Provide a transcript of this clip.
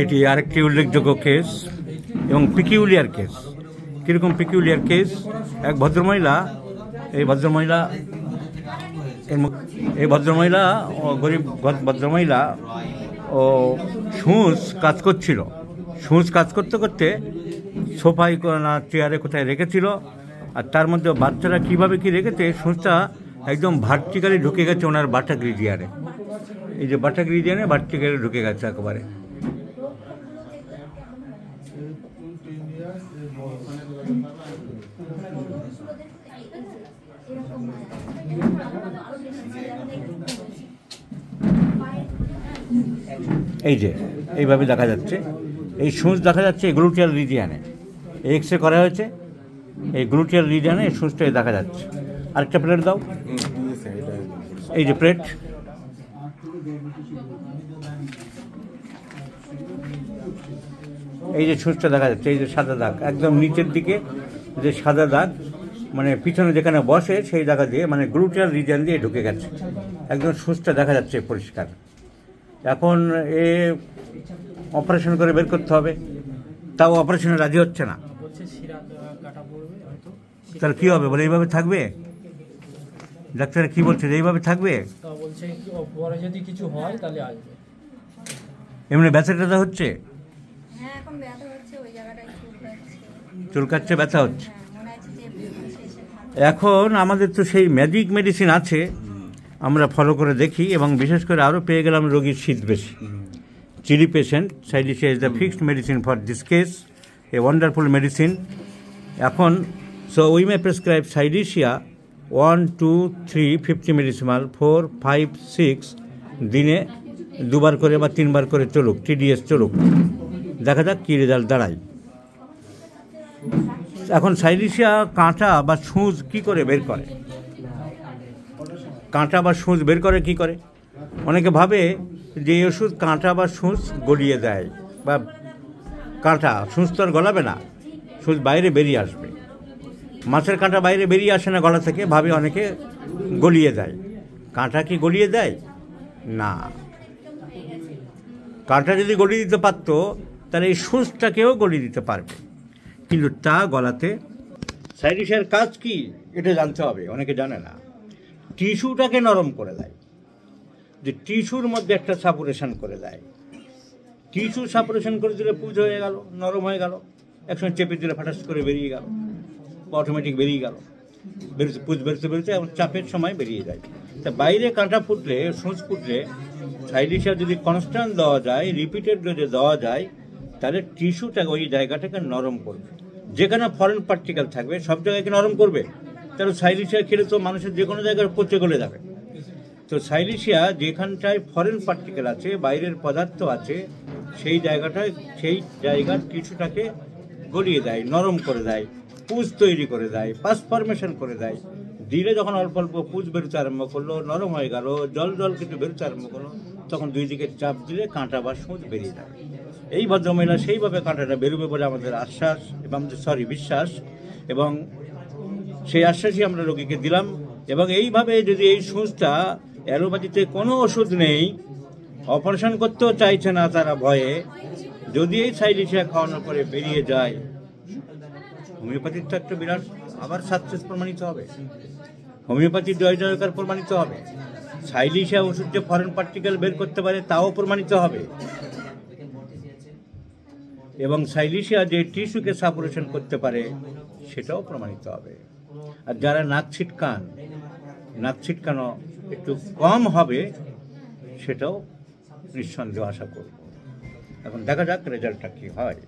এটি আরেকটি উল্লেখযোগ্য কেস এবং পিকিউলিয়ার কেস। কীরকম পিকিউলিয়ার কেস? এক ভদ্রমহিলা, এই ভদ্রমহিলা গরিব ভদ্রমহিলা ও সূঁচ কাজ করছিল। সূঁচ কাজ করতে করতে সোফায় না চেয়ারে কোথায় রেখেছিল, আর তার মধ্যে বাচ্চারা কীভাবে কি রেখেছে, সূঁচটা একদম ভার্টিক্যালি ঢুকে গেছে ওনার বাটাক রিজিয়ানে। এই যে বাটাক রিজিয়ানে ভার্টিক্যালি ঢুকে গেছে একেবারে। এই যে এইভাবে দেখা যাচ্ছে, এই সূঁচ দেখা যাচ্ছে গ্লুটিয়াল রিজিয়ানে। এক্স রে করা হয়েছে, এই গ্লুটিয়াল রিজিয়ানে এই সূঁচটা দেখা যাচ্ছে। আরেকটা প্লেট দাও, এই যে প্লেট, এই যে সূঁচটা দেখা যাচ্ছে, এই যে সাদা দাগ একদম নিচের দিকে, যে সাদা দাগ মানে পিছনে যেখানে বসে সেই জায়গা দিয়ে মানে গ্লুটিয়াল রিজিয়ন দিয়ে ঢুকে গেছে, একদম সূঁচটা দেখা যাচ্ছে পরিষ্কার। এখন এ অপারেশন করে বের করতে হবে, তাও অপারেশনে রাজি হচ্ছে না। তাহলে কী হবে বলে, এইভাবে থাকবে? ডাক্তার কি বলছে, এইভাবে থাকবে? এমনি ব্যথা ট্যাথা হচ্ছে, চুলকাচ্ছে, ব্যথা হচ্ছে। এখন আমাদের তো সেই ম্যাজিক মেডিসিন আছে, আমরা ফলো করে দেখি, এবং বিশেষ করে আরও পেয়ে গেলাম রোগীর শীত বেশি। চিলি পেশেন্ট, সাইডিশিয়া is the fixed medicine for this case, a wonderful medicine. এখন সো উই মে প্রেসক্রাইব সাইডিশিয়া 1, 2, 3 50 মিলিসিমাল 4, 5, 6 দিনে 2 বার করে বা 3 বার করে চলুক, TDS চলুক, দেখা যাক কী রেজাল্ট দাঁড়ায়। এখন সাইডিশিয়া কাঁটা বা সূঁচ কী করে বের করে? কাঁটা বা সূঁচ বের করে কী করে? অনেকে ভাবে যে এই ওষুধ কাঁটা বা সূঁচ গলিয়ে দেয়, বা কাঁটা সূঁচ তো আর গলাবে না, সূঁচ বাইরে বেরিয়ে আসবে। মাছের কাঁটা বাইরে বেরিয়ে আসে না গলা থেকে, ভাবে অনেকে গলিয়ে দেয়। কাঁটা কি গলিয়ে দেয়? না। কাঁটা যদি গলিয়ে দিতে পারতো তাহলে এই সূঁচটাকেও গলিয়ে দিতে পারবে, কিন্তু তা গলাতে। সাইডিশিয়ার কাজ কি এটা জানতে হবে, অনেকে জানে না। টিস্যুটাকে নরম করে দেয়, যে টিস্যুর মধ্যে একটা সাপুরেশন করে দেয়। টিস্যু সাপুরেশন করে দিলে পুজ হয়ে গেল, নরম হয়ে গেল, একসঙ্গে চেপে দিলে ফাটাস করে বেরিয়ে গেল, বা অটোমেটিক বেরিয়ে গেল, বেরোতে পুজ বেরোতে এবং চাপের সময় বেরিয়ে যায়। তা বাইরে কাঁটা ফুটলে, সূঁচ ফুটলে সাইডিশিয়া যদি কনস্ট্যান্ট দেওয়া যায়, রিপিটেড ডোজে দেওয়া যায়, তাহলে টিস্যুটাকে, ওই জায়গাটাকে নরম করবে। যেখানে ফরেন পার্টিকেল থাকবে সব জায়গাকে নরম করবে। তাহলে সাইডিশিয়া খেলে তো মানুষের যে কোনো জায়গায় পচে গলে যাবে। তো সাইডিশিয়া যেখানটায় ফরেন পার্টিকেল আছে, বাইরের পদার্থ আছে, সেই জায়গার টিস্যুটাকে গলিয়ে দেয়, নরম করে দেয়, পুজ তৈরি করে দেয়, পাস ফরমেশন করে দেয়। দিলে যখন অল্প অল্প পুজ বেরোতে আরম্ভ করলো, নরম হয়ে গেল, জল কিন্তু বেরোতে আরম্ভ করলো, তখন দুই দিকে চাপ দিলে কাঁটা বা সূঁচ বেরিয়ে যায়। এই ভদ্রমহিলা সেইভাবে কাঁটাটা বেরোবে বলে আমাদের আশ্বাস এবং বিশ্বাস, এবং সেই আশ্বাসই আমরা রোগীকে দিলাম। এবং এইভাবে যদি এই সূঁচটা, অ্যালোপ্যাথিতে কোনো ওষুধ নেই, অপারেশন করতেও চাইছে না তারা ভয়ে, যদি এই সাইডিশিয়া খাওয়ানোর পরে বেরিয়ে যায়, হোমিওপ্যাথির তো একটা বিরাট আবার সাকসেস প্রমাণিত হবে, হোমিওপ্যাথির জয়কার প্রমাণিত হবে। সাইডিশিয়া ওষুধ যে ফরেন পার্টিকেল বের করতে পারে তাও প্রমাণিত হবে, এবং সাইডিশিয়া যে টিস্যুকে সাপুরেশন করতে পারে সেটাও প্রমাণিত হবে। আর যারা নাক ছিটকানো একটু কম হবে, সেটাও নিঃসন্দেহ আশা করব। এখন দেখা যাক রেজাল্টটা কী হয়।